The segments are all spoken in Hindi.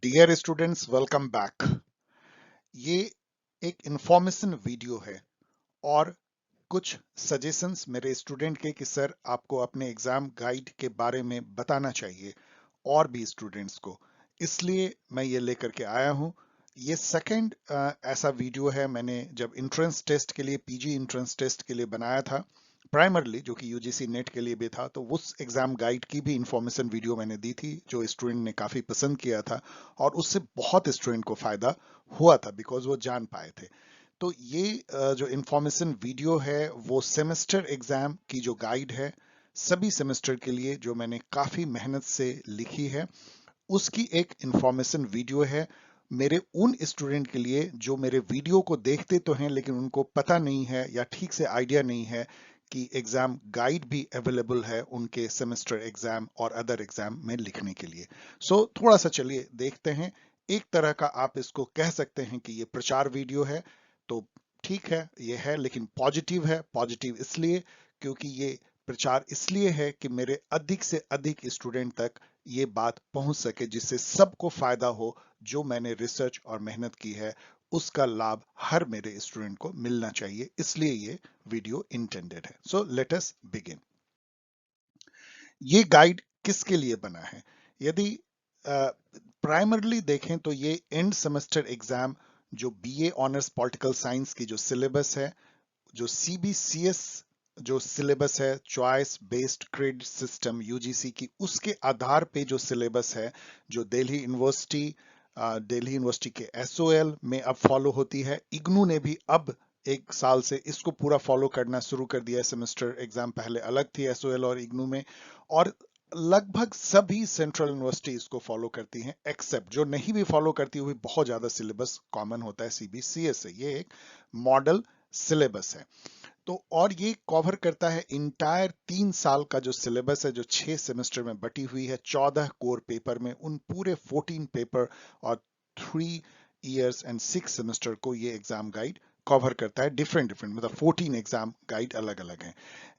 Dear students, welcome back. ये एक इंफॉर्मेशन वीडियो है और कुछ सजेशंस मेरे स्टूडेंट के कि सर आपको अपने एग्जाम गाइड के बारे में बताना चाहिए और भी स्टूडेंट्स को, इसलिए मैं ये लेकर के आया हूँ। ये सेकंड ऐसा वीडियो है। मैंने जब इंट्रेंस टेस्ट के लिए, पीजी इंट्रेंस टेस्ट के लिए बनाया था प्राइमरली, जो कि यूजीसी नेट के लिए भी था, तो उस एग्जाम गाइड की भी इंफॉर्मेशन वीडियो मैंने दी थी जो स्टूडेंट ने काफी पसंद किया था और उससे बहुत स्टूडेंट को फायदा हुआ था बिकॉज वो जान पाए थे। तो ये जो इंफॉर्मेशन वीडियो है वो सेमेस्टर एग्जाम की जो गाइड है सभी सेमेस्टर के लिए, जो मैंने काफी मेहनत से लिखी है, उसकी एक इंफॉर्मेशन वीडियो है मेरे उन स्टूडेंट के लिए जो मेरे वीडियो को देखते तो हैं लेकिन उनको पता नहीं है या ठीक से आइडिया नहीं है कि एग्जाम गाइड भी अवेलेबल है उनके सेमेस्टर एग्जाम और अदर एग्जाम में लिखने के लिए। सो थोड़ा सा चलिए देखते हैं। एक तरह का आप इसको कह सकते हैं कि ये प्रचार वीडियो है, तो ठीक है ये है, लेकिन पॉजिटिव है। पॉजिटिव इसलिए क्योंकि ये प्रचार इसलिए है कि मेरे अधिक से अधिक स्टूडेंट तक ये बात पहुंच सके जिससे सबको फायदा हो। जो मैंने रिसर्च और मेहनत की है उसका लाभ हर मेरे स्टूडेंट को मिलना चाहिए, इसलिए ये वीडियो इंटेंडेड है। So let us begin. ये गाइड किसके लिए बना है? यदि प्राइमरली देखें तो ये एंड सेमेस्टर एग्जाम, जो बीए ऑनर्स पॉलिटिकल साइंस की जो सिलेबस है, जो सीबीसीएस जो सिलेबस है, choice based credit system UGC की, उसके आधार पे जो सिलेबस है, जो दिल्ली यूनिवर्सिटी के एसओएल में अब फॉलो होती है। इग्नू ने भी अब एक साल से इसको पूरा फॉलो करना शुरू कर दिया है। सेमेस्टर एग्जाम पहले अलग थी एसओएल और इग्नू में, और लगभग सभी सेंट्रल यूनिवर्सिटी इसको फॉलो करती हैं, एक्सेप्ट जो नहीं भी फॉलो करती हुई बहुत ज्यादा सिलेबस कॉमन होता है सीबीसीएस से। ये एक मॉडल सिलेबस है। तो और ये कवर करता है इंटायर 3 साल का जो सिलेबस है, जो 6 सेमेस्टर में बटी हुई है 14 कोर पेपर में। उन पूरे 14 पेपर और 3 इयर्स एंड 6 सेमेस्टर को ये एग्जाम गाइड कवर करता है। डिफरेंट डिफरेंट मतलब 14 एग्जाम गाइड अलग अलग हैं,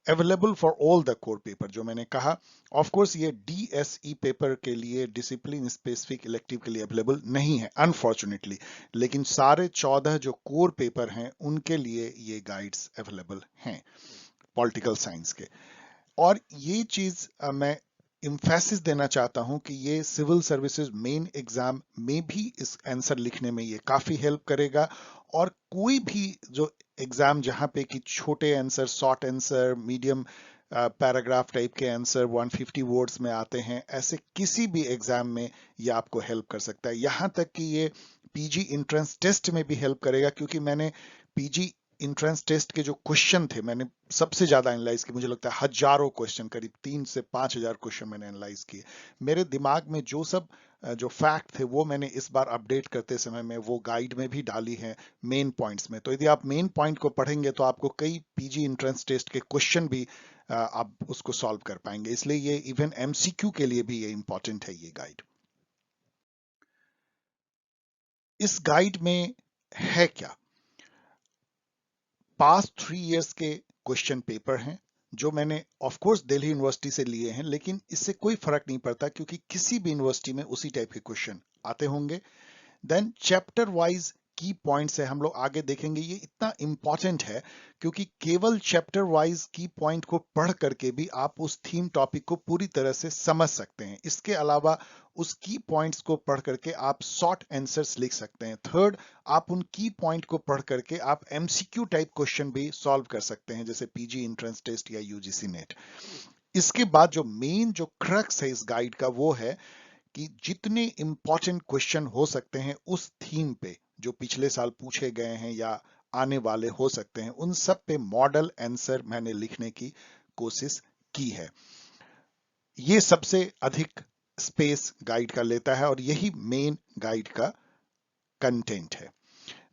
available for all the core paper, जो मैंने कहा। ऑफ कोर्स ये डीएसई पेपर के लिए, डिसिप्लिन स्पेसिफिक इलेक्टिव के लिए अवेलेबल नहीं है अनफॉर्चुनेटली, लेकिन सारे 14 जो कोर पेपर हैं उनके लिए ये गाइड्स अवेलेबल हैं पॉलिटिकल साइंस के। और ये चीज मैं इम्फेसिस देना चाहता हूं कि ये सिविल सर्विसेज मेन एग्जाम में भी इस आंसर लिखने में ये काफी हेल्प करेगा। और कोई भी जो एग्जाम जहां पे कि छोटे answer, short answer, medium paragraph type के आंसर 150 वर्ड्स में आते हैं, ऐसे किसी भी एग्जाम में ये आपको हेल्प कर सकता है। यहां तक कि ये पीजी एंट्रेंस टेस्ट में भी हेल्प करेगा, क्योंकि मैंने पीजी इंट्रेंस टेस्ट के जो क्वेश्चन थे मैंने सबसे ज्यादा एनालाइज किए। मुझे लगता है हजारों क्वेश्चन, करीब 3 से 5 हजार क्वेश्चन मैंने एनालाइज किए। मेरे दिमाग में जो सब जो फैक्ट थे वो मैंने इस बार अपडेट करते समय में वो गाइड में भी डाली है मेन पॉइंट्स में। तो यदि आप मेन पॉइंट को पढ़ेंगे तो आपको कई पीजी इंट्रेंस टेस्ट के क्वेश्चन भी आप उसको सॉल्व कर पाएंगे। इसलिए ये इवन एमसीक्यू के लिए भी ये इंपॉर्टेंट है ये गाइड। इस गाइड में है क्या? पास्ट 3 इयर्स के क्वेश्चन पेपर हैं जो मैंने ऑफ कोर्स दिल्ली यूनिवर्सिटी से लिए हैं, लेकिन इससे कोई फर्क नहीं पड़ता क्योंकि किसी भी यूनिवर्सिटी में उसी टाइप के क्वेश्चन आते होंगे। देन चैप्टर वाइज की पॉइंट्स है, हम लोग आगे देखेंगे। ये इतना इंपॉर्टेंट है क्योंकि केवल चैप्टर वाइज की पॉइंट को पढ़ करके भी आप उस थीम टॉपिक को पूरी तरह से समझ सकते हैं। इसके अलावा उस की पॉइंट्स को पढ़ करके आप शॉर्ट आंसर्स लिख सकते हैं। थर्ड, आप उन की पॉइंट को पढ़ करके आप एमसीक्यू टाइप क्वेश्चन भी सॉल्व कर सकते हैं, जैसे पीजी एंट्रेंस टेस्ट या यूजीसी नेट। इसके बाद जो मेन जो क्रक्स है इस गाइड का वो है कि जितने इंपॉर्टेंट क्वेश्चन हो सकते हैं उस थीम पे, जो पिछले साल पूछे गए हैं या आने वाले हो सकते हैं, उन सब पे मॉडल आंसर मैंने लिखने की कोशिश की है। ये सबसे अधिक स्पेस गाइड का लेता है और यही मेन गाइड का कंटेंट है।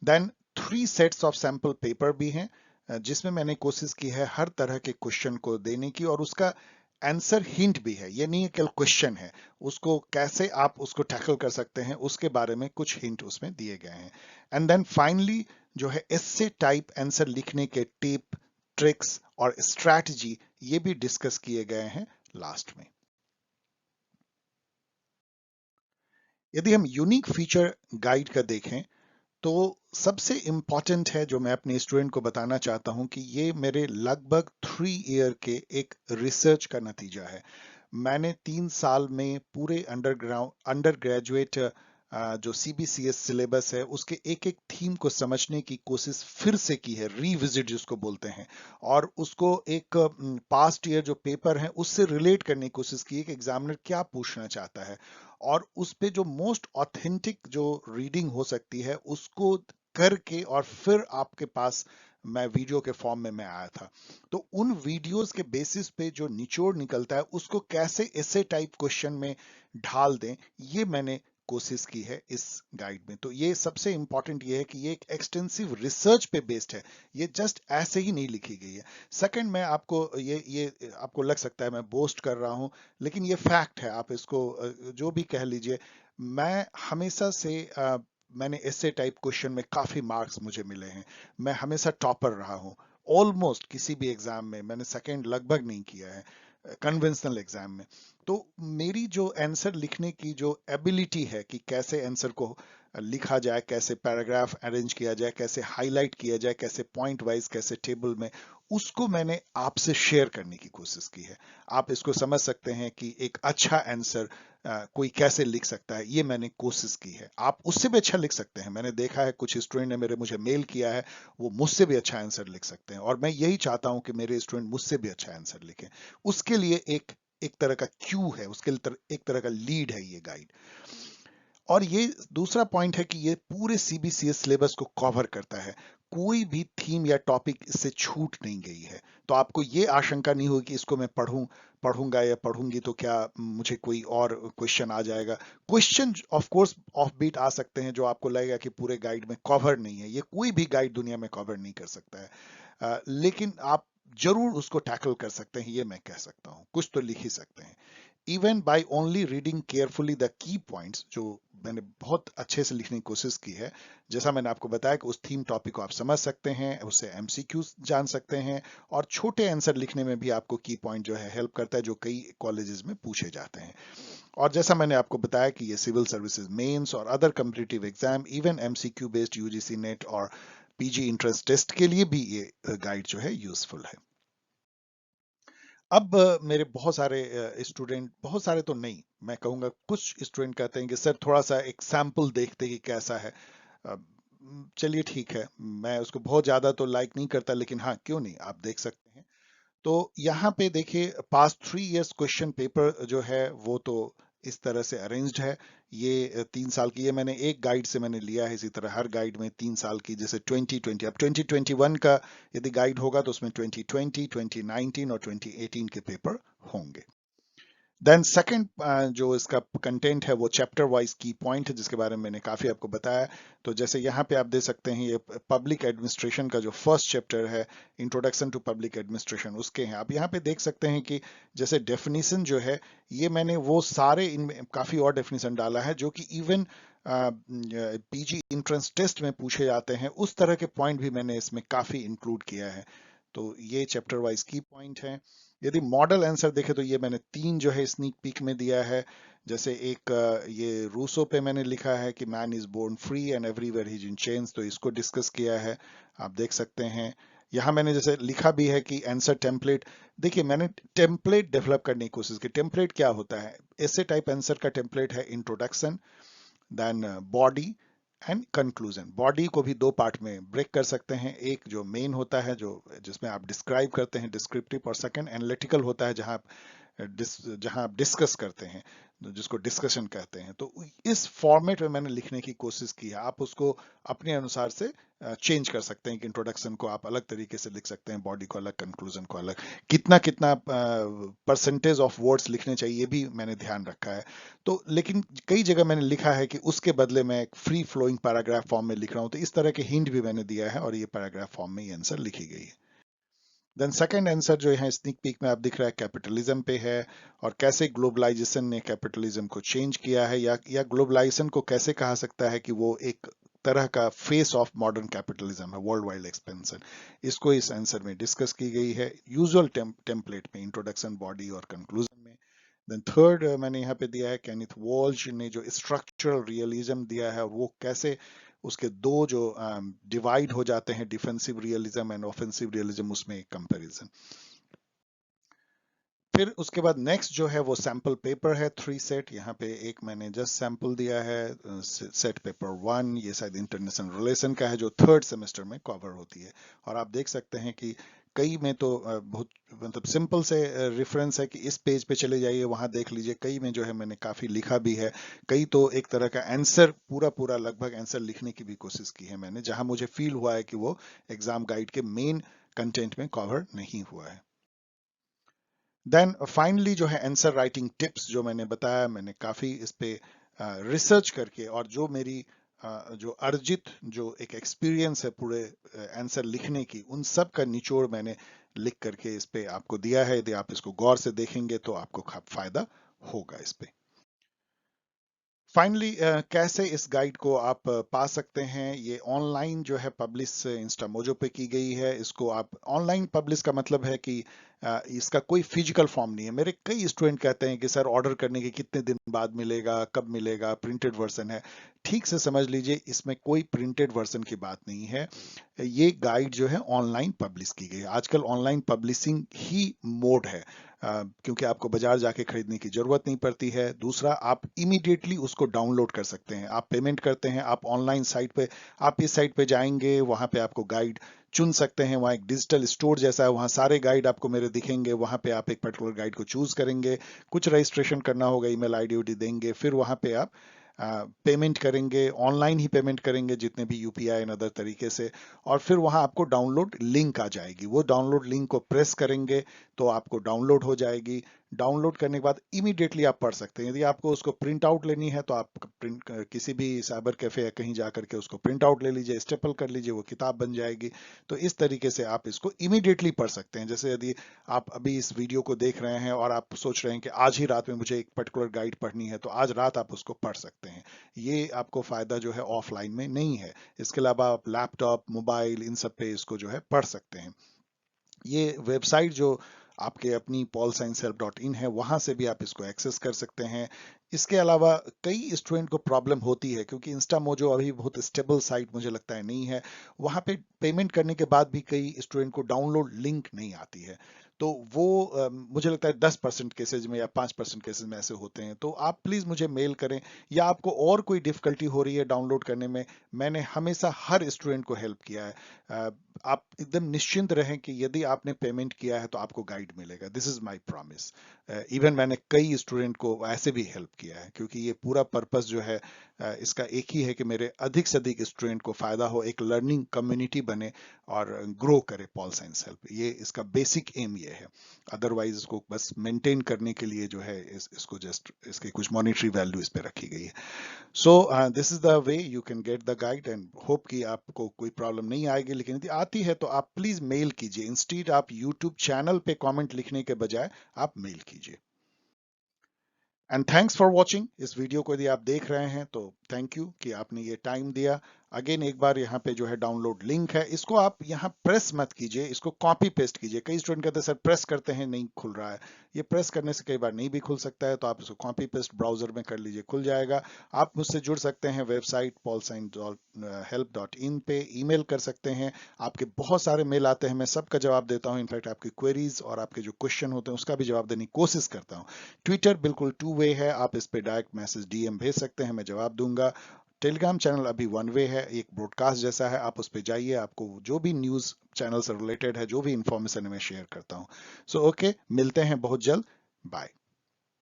Then 3 sets of sample paper भी हैं जिसमें मैंने कोशिश की है हर तरह के क्वेश्चन को देने की, और उसका आंसर हिंट भी है। ये नहीं है केवल क्वेश्चन है, उसको कैसे आप उसको टैकल कर सकते हैं उसके बारे में कुछ हिंट उसमें दिए गए हैं। एंड देन फाइनली जो है एस्से टाइप आंसर लिखने के टिप, ट्रिक्स और स्ट्रैटेजी, ये भी डिस्कस किए गए हैं लास्ट में। यदि हम यूनिक फीचर गाइड का देखें तो सबसे इम्पॉर्टेंट है जो मैं अपने स्टूडेंट को बताना चाहता हूं कि ये मेरे लगभग 3 ईयर के एक रिसर्च का नतीजा है। मैंने 3 साल में पूरे अंडर ग्रेजुएट जो सीबीसीएस सिलेबस है उसके एक एक थीम को समझने की कोशिश फिर से की है, रीविजिट जिसको बोलते हैं, और उसको एक पास्ट ईयर जो पेपर है उससे रिलेट करने की कोशिश की है कि एग्जामिनर क्या पूछना चाहता है, और उस पे जो मोस्ट ऑथेंटिक जो रीडिंग हो सकती है उसको करके और फिर आपके पास मैं वीडियो के फॉर्म में मैं आया था। तो उन वीडियोस के बेसिस पे जो निचोड़ निकलता है उसको कैसे ऐसे टाइप क्वेश्चन में ढाल दें, ये मैंने कोशिश की है इस गाइड में। तो ये सबसे इंपॉर्टेंट ये है कि ये एक एक्सटेंसिव रिसर्च पे बेस्ड है, ये जस्ट ऐसे ही नहीं लिखी गई है। सेकंड, मैं आपको ये आपको लग सकता है मैं बोस्ट कर रहा हूं, लेकिन ये फैक्ट है, आप इसको जो भी कह लीजिए। मैं हमेशा से मैंने ऐसे टाइप क्वेश्चन में काफी मार्क्स मुझे मिले हैं, मैं हमेशा टॉपर रहा हूं। ऑलमोस्ट किसी भी एग्जाम में मैंने सेकंड लगभग नहीं किया है, कन्वेंशनल एग्जाम में। तो मेरी जो आंसर लिखने की जो एबिलिटी है कि कैसे आंसर को लिखा जाए, कैसे पैराग्राफ अरेंज किया जाए, कैसे हाईलाइट किया जाए, कैसे पॉइंट वाइज, कैसे टेबल में, उसको मैंने आपसे शेयर करने की कोशिश की है। आप इसको समझ सकते हैं कि एक अच्छा आंसर कोई कैसे लिख सकता है, ये मैंने कोशिश की है। आप उससे भी अच्छा लिख सकते हैं, मैंने देखा है कुछ स्टूडेंट ने मेरे मुझे मेल किया है, वो मुझसे भी अच्छा आंसर लिख सकते हैं, और मैं यही चाहता हूं कि मेरे स्टूडेंट मुझसे भी अच्छा आंसर लिखें। उसके लिए एक एक तरह का क्यू है, उसके लिए एक तरह का लीड है ये गाइड। और ये दूसरा पॉइंट है कि ये पूरे सीबीसीएस सिलेबस को कवर करता है, कोई भी थीम या टॉपिक इससे छूट नहीं गई है। तो आपको ये आशंका नहीं होगी कि इसको मैं पढ़ूंगा या पढ़ूंगी तो क्या मुझे कोई और क्वेश्चन आ जाएगा। Question of course off beat आ सकते हैं जो आपको लगेगा कि पूरे गाइड में कवर नहीं है, ये कोई भी गाइड दुनिया में कवर नहीं कर सकता है। लेकिन आप जरूर उसको टैकल कर सकते हैं, ये मैं कह सकता हूँ, कुछ तो लिख ही सकते हैं। Even by only reading carefully the key points, जो मैंने बहुत अच्छे से लिखने की कोशिश की है। जैसा मैंने आपको बताया कि उस थीम टॉपिक को आप समझ सकते हैं, उससे एमसीक्यू जान सकते हैं, और छोटे आंसर लिखने में भी आपको की पॉइंट जो है हेल्प करता है, जो कई कॉलेजेस में पूछे जाते हैं। और जैसा मैंने आपको बताया कि ये सिविल सर्विसेज मेंस और other competitive exam, even MCQ based UGC net और पीजी इंट्रेंस टेस्ट के लिए भी ये गाइड जो है यूजफुल है। अब मेरे बहुत सारे स्टूडेंट, बहुत सारे तो नहीं, मैं कहूँगा कुछ स्टूडेंट कहते हैं कि सर थोड़ा सा एक सैंपल देखते कि कैसा है। अ, चलिए ठीक है, मैं उसको बहुत ज़्यादा तो लाइक नहीं करता, लेकिन हाँ, क्यों नहीं, आप देख सकते हैं। तो यहाँ पे देखिए, पास्ट 3 इयर्स क्वेश्चन पेपर जो है वो तो इस तरह से अरेंज्ड है। ये 3 साल की, ये मैंने एक गाइड से मैंने लिया है, इसी तरह हर गाइड में 3 साल की, जैसे 2020, अब 2021 का यदि गाइड होगा तो उसमें 2020, 2019 और 2018 के पेपर होंगे। देन सेकंड, जो इसका कंटेंट है वो चैप्टर वाइज की पॉइंट है, जिसके बारे में मैंने काफी आपको बताया। तो जैसे यहाँ पे आप देख सकते हैं, ये पब्लिक एडमिनिस्ट्रेशन का जो फर्स्ट चैप्टर है, इंट्रोडक्शन टू पब्लिक एडमिनिस्ट्रेशन, उसके हैं। आप यहाँ पे देख सकते हैं कि जैसे डेफिनेशन जो है, ये मैंने वो सारे इनमें काफी और डेफिनेशन डाला है जो कि इवन पीजी इंट्रेंस टेस्ट में पूछे जाते हैं, उस तरह के पॉइंट भी मैंने इसमें काफी इंक्लूड किया है। तो ये चैप्टर वाइज की पॉइंट है। यदि मॉडल आंसर देखें तो ये मैंने 3 जो है स्नीक पीक में दिया है। जैसे एक ये रूसो पे मैंने लिखा है कि man is born free and everywhere he is in chains, तो इसको डिस्कस किया है, आप देख सकते हैं। यहाँ मैंने जैसे लिखा भी है कि आंसर टेम्पलेट, देखिए मैंने टेम्पलेट डेवलप करने की कोशिश की। टेम्पलेट क्या होता है, ऐसे टाइप आंसर का टेम्पलेट है, introduction, then body and conclusion. Body को भी दो पार्ट में ब्रेक कर सकते हैं, एक जो मेन होता है जो जिसमें आप डिस्क्राइब करते हैं, डिस्क्रिप्टिव, और सेकंड एनालिटिकल होता है जहां आप जहां आप डिस्कस करते हैं, जिसको डिस्कशन कहते हैं। तो इस फॉर्मेट में मैंने लिखने की कोशिश की है। आप उसको अपने अनुसार से चेंज कर सकते हैं कि इंट्रोडक्शन को आप अलग तरीके से लिख सकते हैं, बॉडी को अलग, कंक्लूजन को अलग, कितना कितना परसेंटेज ऑफ वर्ड्स लिखने चाहिए, ये भी मैंने ध्यान रखा है। तो लेकिन कई जगह मैंने लिखा है कि उसके बदले मैं एक फ्री फ्लोइंग पैराग्राफ फॉर्म में लिख रहा हूं, तो इस तरह के हिंट भी मैंने दिया है, और ये पैराग्राफ फॉर्म में ये आंसर लिखी गई है। देन सेकंड आंसर जो है स्नीक पीक में आप दिख रहा है, कैपिटलिज्म पे है, और कैसे ग्लोबलाइजेशन ने कैपिटलिज्म को चेंज किया है, या ग्लोबलाइजेशन को कैसे कहा सकता है कि वो एक तरह का फेस ऑफ मॉडर्न कैपिटलिज्म है, वर्ल्ड वाइड एक्सपेंशन। इसको इस आंसर में डिस्कस की गई है यूजुअल टेम्पलेट में, इंट्रोडक्शन, बॉडी और कंक्लूजन में। देन थर्ड मैंने यहाँ पे दिया है केनिथ वॉल्श ने जो स्ट्रक्चरल रियलिज्म दिया है, वो कैसे उसके दो जो डिवाइड हो जाते हैं, defensive realism and offensive realism, उसमें एक कंपैरिजन। फिर उसके बाद नेक्स्ट जो है वो सैंपल पेपर है 3 सेट। यहाँ पे एक मैंने जस्ट सैंपल दिया है, सेट पेपर 1, ये शायद इंटरनेशनल रिलेशन का है जो थर्ड सेमेस्टर में कवर होती है। और आप देख सकते हैं कि कई में तो बहुत मतलब सिंपल से रेफरेंस है कि इस पेज पे चले जाइए, वहां देख लीजिए। कई में जो है मैंने काफी लिखा भी है, कई तो एक तरह का आंसर पूरा पूरा लगभग आंसर लिखने की भी कोशिश की है मैंने, जहां मुझे फील हुआ है कि वो एग्जाम गाइड के मेन कंटेंट में कवर नहीं हुआ है। देन फाइनली जो है आंसर राइटिंग टिप्स जो मैंने बताया, मैंने काफी इस पे रिसर्च करके और जो मेरी जो अर्जित जो एक एक्सपीरियंस है पूरे आंसर लिखने की, उन सब का निचोड़ मैंने लिख करके इस पे आपको दिया है। यदि आप इसको गौर से देखेंगे तो आपको फायदा होगा इस पे। फाइनली कैसे इस गाइड को आप पा सकते हैं, ये ऑनलाइन जो है पब्लिश इंस्टामोजो पे की गई है। इसको आप ऑनलाइन पब्लिश का मतलब है कि इसका कोई फिजिकल फॉर्म नहीं है। मेरे कई स्टूडेंट कहते हैं कि सर ऑर्डर करने के कितने दिन बाद मिलेगा, कब मिलेगा, प्रिंटेड वर्जन है। ठीक से समझ लीजिए, इसमें कोई प्रिंटेड वर्जन की बात नहीं है। ये गाइड जो है ऑनलाइन पब्लिश की गई है। आजकल ऑनलाइन पब्लिशिंग ही मोड है, क्योंकि आपको बाजार जाके खरीदने की जरूरत नहीं पड़ती है। दूसरा, आप इमीडिएटली उसको डाउनलोड कर सकते हैं। आप पेमेंट करते हैं, आप ऑनलाइन साइट पे, आप इस साइट पे जाएंगे, वहां पे आपको गाइड चुन सकते हैं। वहाँ एक डिजिटल स्टोर जैसा है, वहाँ सारे गाइड आपको मेरे दिखेंगे। वहाँ पे आप एक पर्टिकुलर गाइड को चूज करेंगे, कुछ रजिस्ट्रेशन करना होगा, ईमेल आईडी उडी देंगे, फिर वहाँ पे आप पेमेंट करेंगे, ऑनलाइन ही पेमेंट करेंगे जितने भी यूपीआई एंड अदर तरीके से। और फिर वहां आपको डाउनलोड लिंक आ जाएगी, वो डाउनलोड लिंक को प्रेस करेंगे तो आपको डाउनलोड हो जाएगी। डाउनलोड करने के बाद इमीडिएटली आप पढ़ सकते हैं। यदि आपको उसको प्रिंट आउट लेनी है तो आप प्रिंट किसी भी साइबर कैफे या कहीं जा करके उसको प्रिंट आउट ले लीजिए, स्टेपल कर लीजिए, वो किताब बन जाएगी। तो इस तरीके से आप इसको इमीडिएटली पढ़ सकते हैं। जैसे यदि आप अभी इस वीडियो को देख रहे हैं और आप सोच रहे हैं कि आज ही रात में मुझे एक पर्टिकुलर गाइड पढ़नी है, तो आज रात आप उसको पढ़ सकते हैं। ये आपको फायदा जो है ऑफलाइन में नहीं है। इसके अलावा आप लैपटॉप, मोबाइल, इन सब पे इसको जो है पढ़ सकते हैं। ये वेबसाइट जो आपके अपनी paulsciencehelp.in है, वहां से भी आप इसको एक्सेस कर सकते हैं। इसके अलावा कई स्टूडेंट को प्रॉब्लम होती है, क्योंकि इंस्टामोजो अभी बहुत स्टेबल साइट मुझे लगता है नहीं है। वहां पे पेमेंट करने के बाद भी कई स्टूडेंट को डाउनलोड लिंक नहीं आती है। तो वो मुझे लगता है 10% केसेज में या 5% केसेज में ऐसे होते हैं। तो आप प्लीज मुझे मेल करें, या आपको और कोई डिफिकल्टी हो रही है डाउनलोड करने में, मैंने हमेशा हर स्टूडेंट को हेल्प किया है। आप एकदम निश्चिंत रहें कि यदि आपने पेमेंट किया है तो आपको गाइड मिलेगा। This is my promise. Even मैंने कई स्टूडेंट को ऐसे भी हेल्प किया है, क्योंकि ये पूरा पर्पस जो है इसका एक ही है कि मेरे अधिक से अधिक स्टूडेंट को फायदा हो, एक लर्निंग कम्युनिटी बने और ग्रो करे पॉल साइंस हेल्प। ये इसका बेसिक एम ये है। अदरवाइज इसको बस मेंटेन करने के लिए जो है इसको जस्ट इसके कुछ मॉनिटरी वैल्यू इस पे रखी गई है। So this is the way you can get the guide, and hope कि आपको कोई प्रॉब्लम नहीं आएगी। लेकिन यदि आती है तो आप प्लीज मेल कीजिए। इंस्टीड आप यूट्यूब चैनल पे कमेंट लिखने के बजाय आप मेल कीजिए। And thanks for watching. इस वीडियो को यदि आप देख रहे हैं तो थैंक यू कि आपने ये टाइम दिया। अगेन एक बार यहाँ पे जो है डाउनलोड लिंक है, इसको आप यहाँ प्रेस मत कीजिए, इसको कॉपी पेस्ट कीजिए। कई स्टूडेंट कहते हैं सर प्रेस करते हैं नहीं खुल रहा है। ये प्रेस करने से कई बार नहीं भी खुल सकता है, तो आप इसको कॉपी पेस्ट ब्राउजर में कर लीजिए, खुल जाएगा। आप मुझसे जुड़ सकते हैं वेबसाइट paulsciencehelp.in पे, ईमेल कर सकते हैं। आपके बहुत सारे मेल आते हैं, मैं सबका जवाब देता हूँ। इनफैक्ट आपकी क्वेरीज और आपके जो क्वेश्चन होते हैं उसका भी जवाब देने की कोशिश करता हूँ। ट्विटर बिल्कुल 2 वे है, आप इस पे डायरेक्ट मैसेज डीएम भेज सकते हैं, मैं जवाब दूंगा। टेलीग्राम चैनल अभी 1 वे है, एक ब्रॉडकास्ट जैसा है, आप उस पे जाइए, आपको जो भी न्यूज चैनल से रिलेटेड है, जो भी इंफॉर्मेशन है, मैं शेयर करता हूँ। सो ओके, मिलते हैं बहुत जल्द। बाय।